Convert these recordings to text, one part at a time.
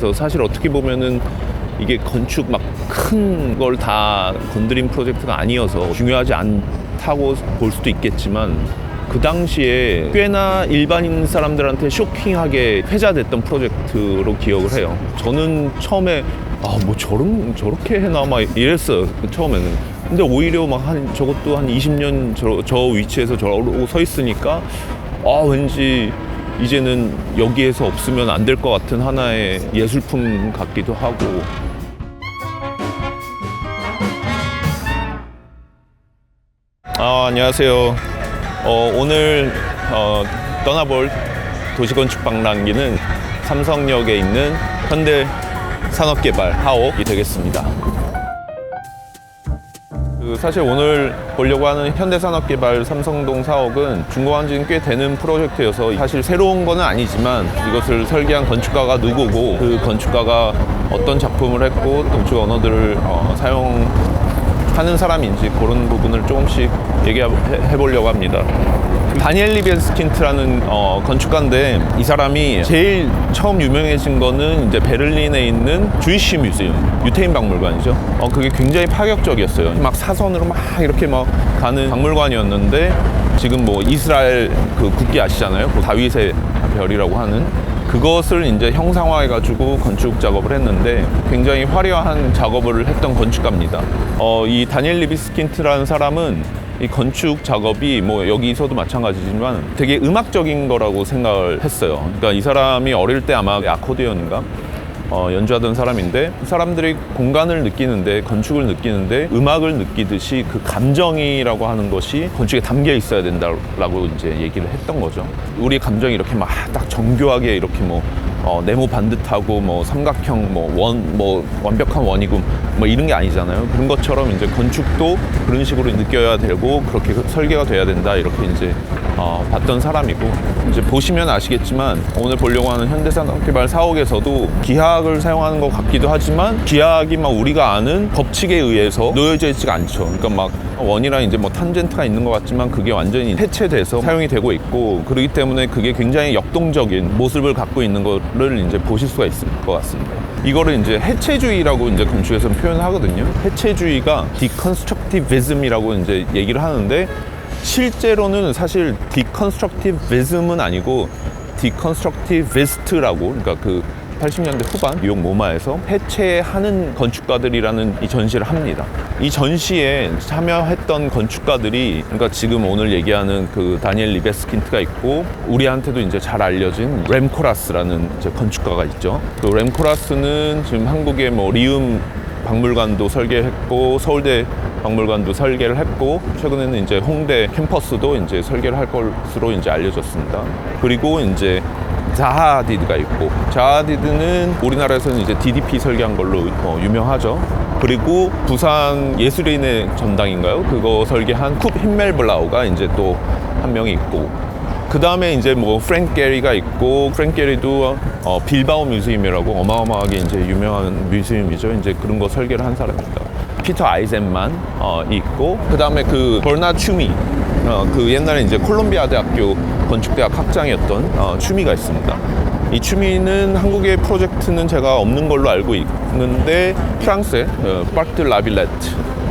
그래서 사실 어떻게 보면은 이게 건축 막 큰 걸 다 건드린 프로젝트가 아니어서 중요하지 않다고 볼 수도 있겠지만 그 당시에 꽤나 일반인 사람들한테 쇼킹하게 회자됐던 프로젝트로 기억을 해요. 저는 처음에 뭐 저렇게 해나 막 이랬어요. 처음에는. 근데 오히려 막 저것도 한 20년 저 위치에서 저러고 서 있으니까 왠지 이제는 여기에서 없으면 안 될 것 같은 하나의 예술품 같기도 하고. 안녕하세요. 오늘 떠나볼 도시건축 방랑기는 삼성역에 있는 현대산업개발 하옥이 되겠습니다. 사실 오늘 보려고 하는 현대산업개발 삼성동 사옥은 준공한 지는 꽤 되는 프로젝트여서 사실 새로운 건 아니지만 이것을 설계한 건축가가 누구고 그 건축가가 어떤 작품을 했고 건축 언어들을 사용하는 사람인지 그런 부분을 조금씩 얘기해 보려고 합니다. 다니엘 리베스킨트라는 건축가인데 이 사람이 제일 처음 유명해진 거는 이제 베를린에 있는 주이시 뮤지엄, 유태인 박물관이죠. 그게 굉장히 파격적이었어요. 막 사선으로 막 이렇게 막 가는 박물관이었는데 지금 뭐 이스라엘 그 국기 아시잖아요. 그 다윗의 별이라고 하는 그것을 이제 형상화해가지고 건축 작업을 했는데 굉장히 화려한 작업을 했던 건축가입니다. 이 다니엘 리베스킨트라는 사람은 이 건축 작업이 뭐 여기서도 마찬가지지만 되게 음악적인 거라고 생각을 했어요. 그러니까 이 사람이 어릴 때 아마 아코디언인가 연주하던 사람인데 사람들이 공간을 느끼는데 건축을 느끼는데 음악을 느끼듯이 그 감정이라고 하는 것이 건축에 담겨 있어야 된다라고 이제 얘기를 했던 거죠. 우리 감정이 이렇게 막 딱 정교하게 이렇게 뭐 네모 반듯하고 뭐 삼각형 뭐 완벽한 원이고 뭐 이런 게 아니잖아요. 그런 것처럼 이제 건축도 그런 식으로 느껴야 되고 그렇게 설계가 돼야 된다 이렇게 이제 봤던 사람이고 이제 보시면 아시겠지만 오늘 보려고 하는 현대산업개발 사옥에서도 기하학을 사용하는 것 같기도 하지만 기하학이 막 우리가 아는 법칙에 의해서 놓여져 있지가 않죠. 그러니까 막 원이랑 이제 뭐 탄젠트가 있는 것 같지만 그게 완전히 해체돼서 사용이 되고 있고 그렇기 때문에 그게 굉장히 역동적인 모습을 갖고 있는 거를 이제 보실 수가 있을 것 같습니다. 이거를 이제 해체주의라고 이제 건축에서는 표현하거든요. 해체주의가 디컨스트럭티비즘이라고 이제 얘기를 하는데 실제로는 사실 디컨스트럭티비즘은 아니고 디컨스트럭티비스트라고 그러니까 그 80년대 후반 뉴욕 모마에서 해체하는 건축가들이라는 이 전시를 합니다. 이 전시에 참여했던 건축가들이 그러니까 지금 오늘 얘기하는 그 다니엘 리베스킨트가 있고 우리한테도 이제 잘 알려진 램 코라스라는 이제 건축가가 있죠. 그 램 코라스는 지금 한국의 뭐 리움 박물관도 설계했고 서울대 박물관도 설계를 했고 최근에는 이제 홍대 캠퍼스도 이제 설계를 할 것으로 이제 알려졌습니다. 그리고 이제 자하 하디드가 있고 자하 하디드는 우리나라에서는 이제 DDP 설계한 걸로 유명하죠. 그리고 부산 예술인의 전당인가요? 그거 설계한 쿱 힌멜블라우가 이제 또 한 명이 있고 그 다음에 이제 뭐 프랭크 게리가 있고 프랭크 게리도 빌바오 뮤지엄이라고 어마어마하게 이제 유명한 뮤지엄이죠. 이제 그런 거 설계를 한 사람입니다. 피터 아이젠만 있고 그 다음에 그 버나 추미 그 옛날에 이제 콜롬비아 대학교 건축대학 학장이었던 추미가 있습니다. 이 추미는 한국의 프로젝트는 제가 없는 걸로 알고 있는데 프랑스의 파르크 드 라빌레트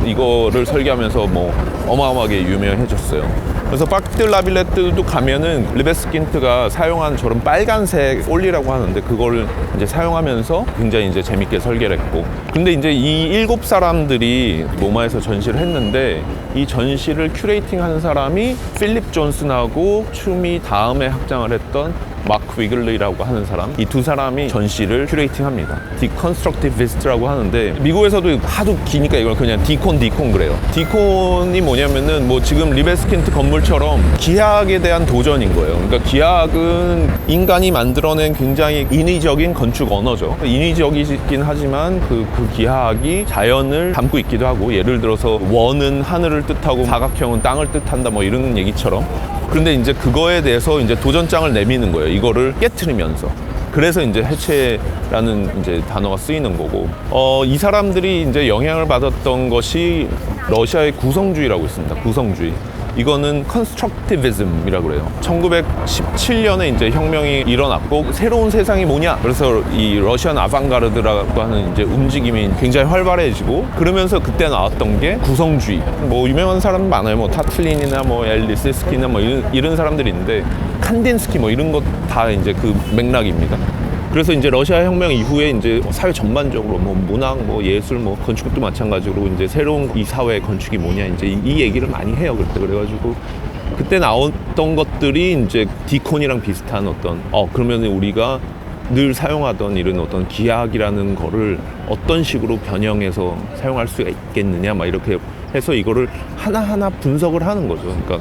이거를 설계하면서 뭐 어마어마하게 유명해졌어요. 그래서 파르크 드 라빌레트도 가면은 리베스킨트가 사용한 저런 빨간색 폴리라고 하는데 그걸 이제 사용하면서 굉장히 이제 재밌게 설계를 했고 근데 이제 이 7사람들이 모마에서 전시를 했는데 이 전시를 큐레이팅 하는 사람이 필립 존슨하고 추미 다음에 학장을 했던 마크 위글리라고 하는 사람 이 두 사람이 전시를 큐레이팅 합니다. 디컨스트럭티비스트라고 하는데 미국에서도 하도 기니까 이걸 그냥 디콘 그래요. 디콘이 뭐냐면은 뭐 지금 리베스킨트 건물처럼 기하학에 대한 도전인 거예요. 그러니까 기하학은 인간이 만들어낸 굉장히 인위적인 건축 언어죠. 인위적이긴 하지만 그 기하학이 자연을 담고 있기도 하고 예를 들어서 원은 하늘을 뜻하고 사각형은 땅을 뜻한다 뭐 이런 얘기처럼 그런데 이제 그거에 대해서 이제 도전장을 내미는 거예요. 이거를 깨트리면서. 그래서 이제 해체라는 이제 단어가 쓰이는 거고. 이 사람들이 이제 영향을 받았던 것이 러시아의 구성주의라고 있습니다. 구성주의. 이거는 컨스트럭티비즘이라고 그래요. 1917년에 이제 혁명이 일어났고 새로운 세상이 뭐냐? 그래서 이 러시안 아방가르드라고 하는 이제 움직임이 굉장히 활발해지고 그러면서 그때 나왔던 게 구성주의. 뭐 유명한 사람 많아요. 뭐 타틀린이나 뭐 엘리스키나 뭐 이런 사람들이 있는데 칸딘스키 뭐 이런 것 다 이제 그 맥락입니다. 그래서 이제 러시아 혁명 이후에 이제 사회 전반적으로 뭐 문학, 뭐 예술, 뭐 건축도 마찬가지로 이제 새로운 이 사회 건축이 뭐냐 이제 이 얘기를 많이 해요. 그래가지고 그때 나왔던 것들이 이제 디콘이랑 비슷한 어떤 그러면 우리가 늘 사용하던 이런 어떤 기하학이라는 거를 어떤 식으로 변형해서 사용할 수가 있겠느냐 막 이렇게 해서 이거를 하나하나 분석을 하는 거죠. 그러니까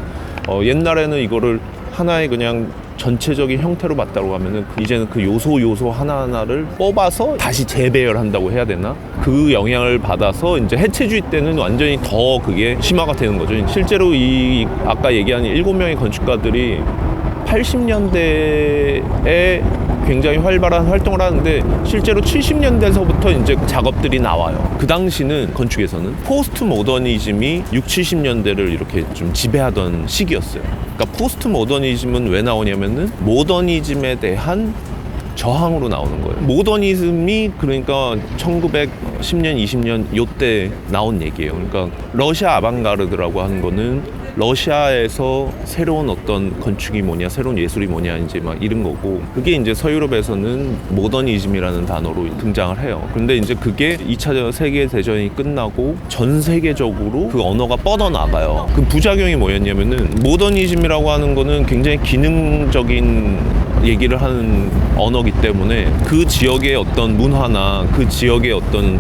옛날에는 이거를 하나의 그냥 전체적인 형태로 봤다고 하면은 이제는 그 요소 하나하나를 뽑아서 다시 재배열한다고 해야 되나? 그 영향을 받아서 이제 해체주의 때는 완전히 더 그게 심화가 되는 거죠. 실제로 이 아까 얘기한 7명의 건축가들이 80년대에 굉장히 활발한 활동을 하는데 실제로 70년대에서부터 이제 작업들이 나와요. 그 당시는 건축에서는 포스트 모더니즘이 60, 70년대를 이렇게 좀 지배하던 시기였어요. 그러니까 포스트 모더니즘은 왜 나오냐면은 모더니즘에 대한 저항으로 나오는 거예요. 모더니즘이 그러니까 1910년, 20년 요때 나온 얘기예요. 그러니까 러시아 아방가르드라고 하는 거는 러시아에서 새로운 어떤 건축이 뭐냐, 새로운 예술이 뭐냐, 이제 막 이런 거고, 그게 이제 서유럽에서는 모더니즘이라는 단어로 등장을 해요. 그런데 이제 그게 2차 세계대전이 끝나고 전 세계적으로 그 언어가 뻗어나가요. 그 부작용이 뭐였냐면은, 모더니즘이라고 하는 거는 굉장히 기능적인 얘기를 하는 언어기 때문에 그 지역의 어떤 문화나 그 지역의 어떤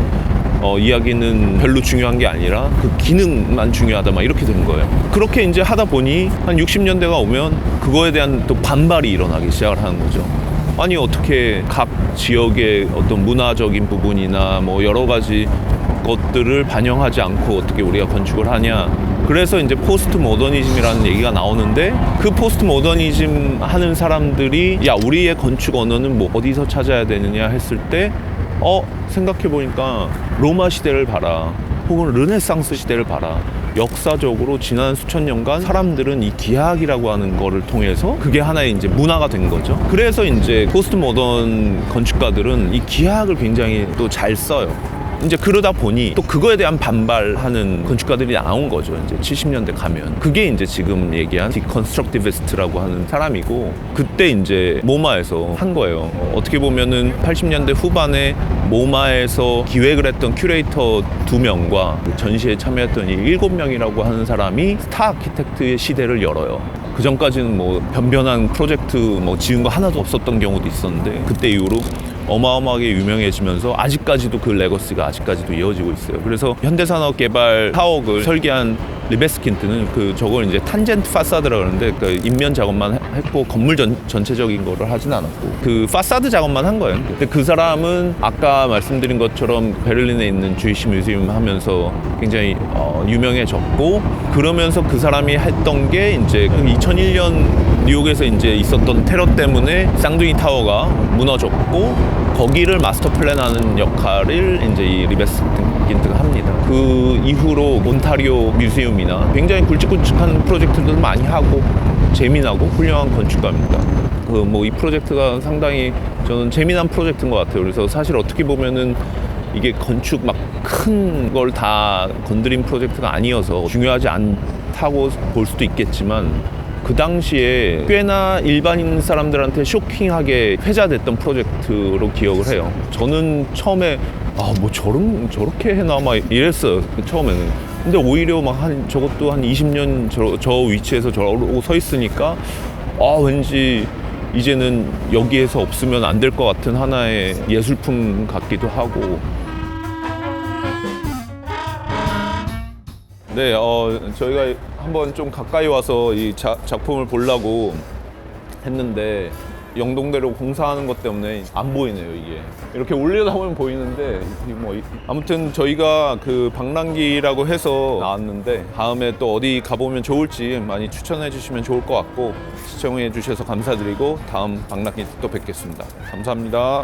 이야기는 별로 중요한 게 아니라 그 기능만 중요하다 막 이렇게 된 거예요. 그렇게 이제 하다 보니 한 60년대가 오면 그거에 대한 또 반발이 일어나기 시작을 하는 거죠. 아니 어떻게 각 지역의 어떤 문화적인 부분이나 뭐 여러 가지 것들을 반영하지 않고 어떻게 우리가 건축을 하냐. 그래서 이제 포스트 모더니즘이라는 얘기가 나오는데 그 포스트 모더니즘 하는 사람들이 야 우리의 건축 언어는 뭐 어디서 찾아야 되느냐 했을 때 생각해보니까 로마 시대를 봐라 혹은 르네상스 시대를 봐라. 역사적으로 지난 수천 년간 사람들은 이 기하학이라고 하는 거를 통해서 그게 하나의 이제 문화가 된 거죠. 그래서 이제 포스트 모던 건축가들은 이 기하학을 굉장히 또 잘 써요. 이제 그러다 보니 또 그거에 대한 반발하는 건축가들이 나온 거죠. 이제 70년대 가면. 그게 이제 지금 얘기한 디컨스트럭티비스트라고 하는 사람이고, 그때 이제 모마에서 한 거예요. 어떻게 보면은 80년대 후반에 모마에서 기획을 했던 큐레이터 2명과 전시에 참여했던 이 7명이라고 하는 사람이 스타 아키텍트의 시대를 열어요. 그 전까지는 뭐 변변한 프로젝트 뭐 지은 거 하나도 없었던 경우도 있었는데 그때 이후로 어마어마하게 유명해지면서 아직까지도 그 레거시가 아직까지도 이어지고 있어요. 그래서 현대산업개발 사옥을 설계한 리베스킨트는 저걸 이제 탄젠트 파사드라고 하는데 그 인면 작업만 했고 건물 전체적인 거를 하진 않았고 그 파사드 작업만 한 거예요. 근데 그 사람은 아까 말씀드린 것처럼 베를린에 있는 주이시 뮤지엄 하면서 굉장히 유명해졌고, 그러면서 그 사람이 했던 게 이제 2001년 뉴욕에서 이제 있었던 테러 때문에 쌍둥이 타워가 무너졌고 거기를 마스터 플랜하는 역할을 이제 이 리베스킨트가 합니다. 그 이후로 온타리오 뮤지엄이나 굉장히 굵직굵직한 프로젝트들도 많이 하고 재미나고 훌륭한 건축가입니다. 이 프로젝트가 상당히 저는 재미난 프로젝트인 것 같아요. 그래서 사실 어떻게 보면은 이게 건축 막 큰 걸 다 건드린 프로젝트가 아니어서 중요하지 않다고 볼 수도 있겠지만 그 당시에 꽤나 일반인 사람들한테 쇼킹하게 회자됐던 프로젝트로 기억을 해요. 저는 처음에 저렇게 해나 막 이랬어요. 처음에는. 근데 오히려 저것도 한 20년 저 위치에서 저러고 서 있으니까 왠지 이제는 여기에서 없으면 안 될 것 같은 하나의 예술품 같기도 하고. 네, 저희가 한번 좀 가까이 와서 이 작품을 보려고 했는데 영동대로 공사하는 것 때문에 안 보이네요. 이게 이렇게 올려다보면 보이는데 아무튼 저희가 그 방랑기라고 해서 나왔는데 다음에 또 어디 가보면 좋을지 많이 추천해 주시면 좋을 것 같고, 시청해 주셔서 감사드리고 다음 방랑기 또 뵙겠습니다. 감사합니다.